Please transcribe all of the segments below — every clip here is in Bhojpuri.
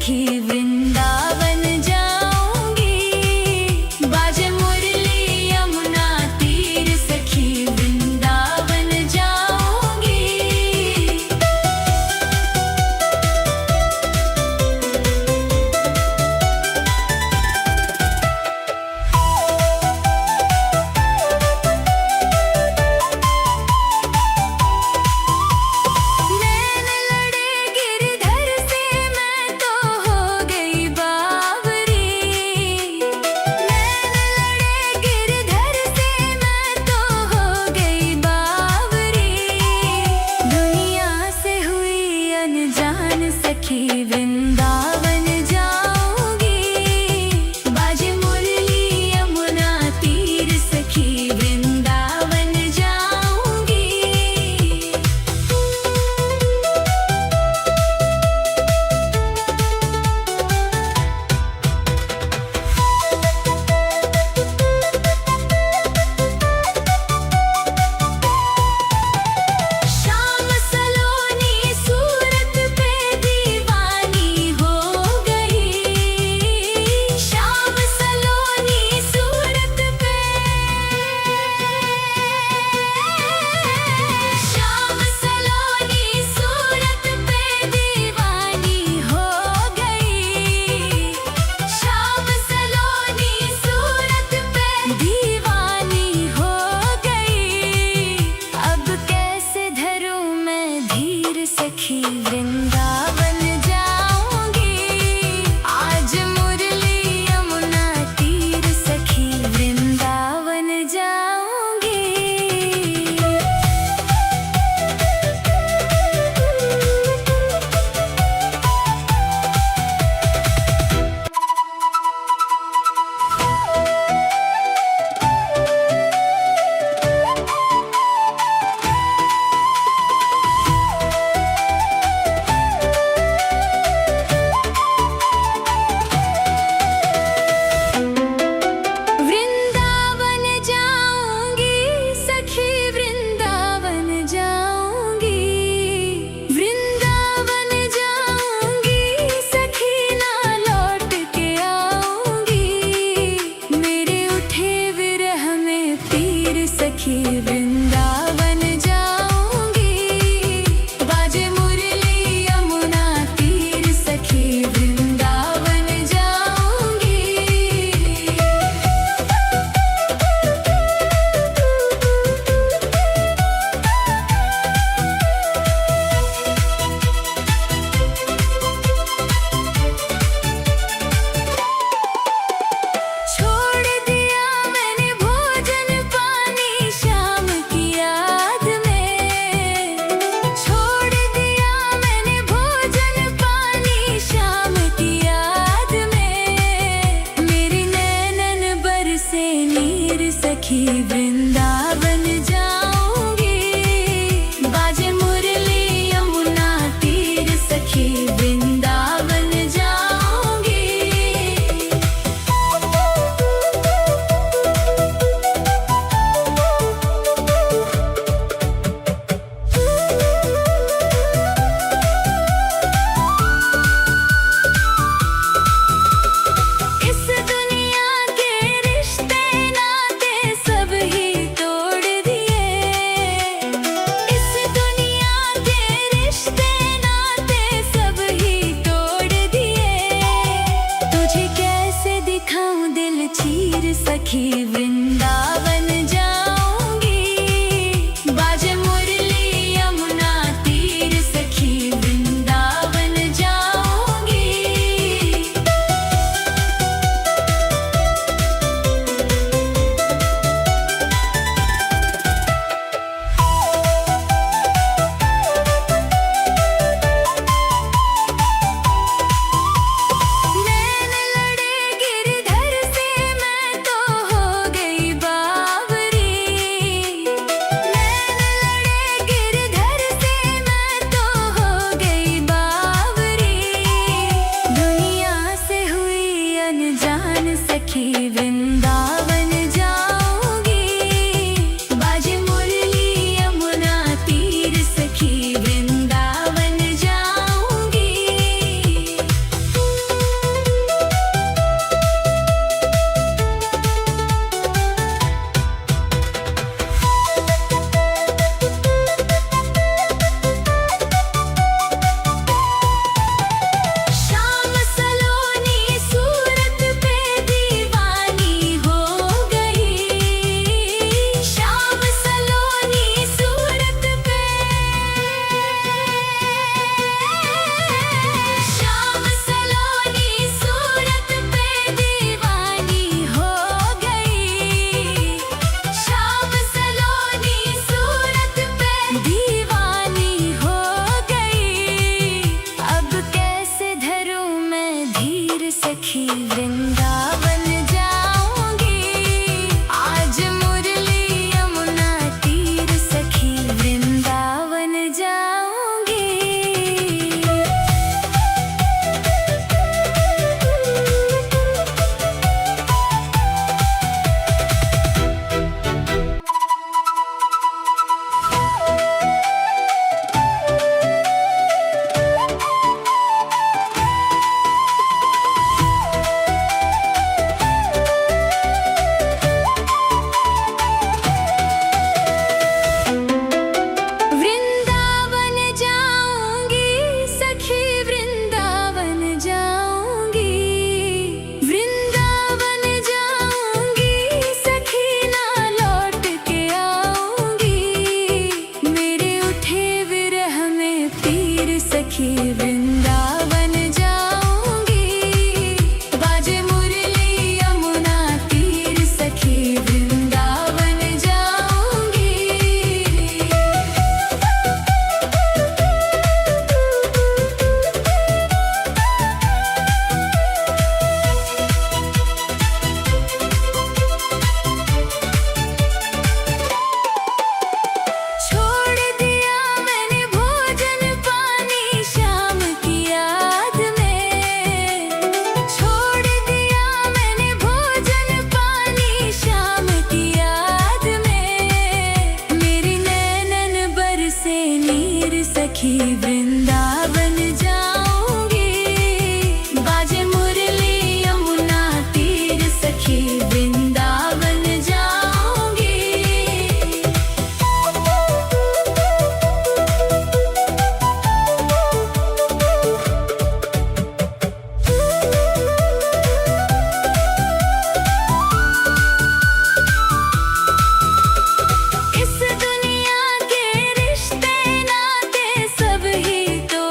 सखी वृंदावन जाऊंगी। बाजे मुरली यमुना तीर सखी वृंदावन जाऊंगी। नैन लड़े गिरधर से मैं तो हो गई बावरी। नैन लड़े गिरधर से मैं तो हो गई बावरी। दुनिया से हुई अनजान सखी वृंदावन जाऊंगी। बाजे मुरली यमुना तीर सखी वृंदावन जाऊंगी। शाम सलोनी सूरत पे दीवानी हो गई। शाम सलोनी सूरत पे। शाम सलोनी सूरत पे दीवानी हो गई। शाम सलोनी सूरत पे दीवानी हो गई। अब कैसे धरूं मैं धीर सखी वृंदावन जाऊंगी। आज मुरली यमुना तीर सखी वृंदावन जाऊंगी। सखी वृंदावन जाऊंगी। बाजे मुरली यमुना तीर सखी वृंदावन जाऊंगी। छोड़ दिया मैंने भोजन पानी शाम की याद में। छोड़ दिया मैंने भोजन पानी शाम की याद में। मेरी नैनन बरसे नीर सखी वृंदावन जाऊंगी। बाजे मुरली यमुना तीर सखी वृंदावन जाऊंगी। इस दुनिया के रिश्ते नाते सब ही तो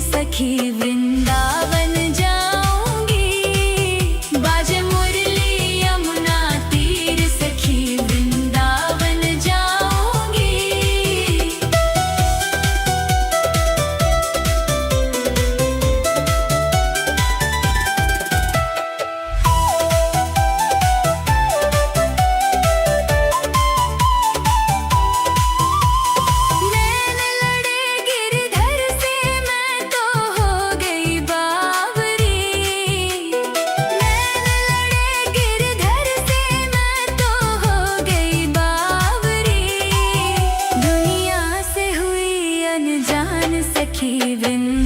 सखी वृंदावन जाऊंगी। बाजे मुरली यमुना तीर सखी वृंदावन जाऊंगी। नैन लड़े गिरधर से मैं तो हो गई बावरी। नैन लड़े गिरधर से मैं तो हो गई बावरी। दुनिया से हुई अनजान सखी वृंदावन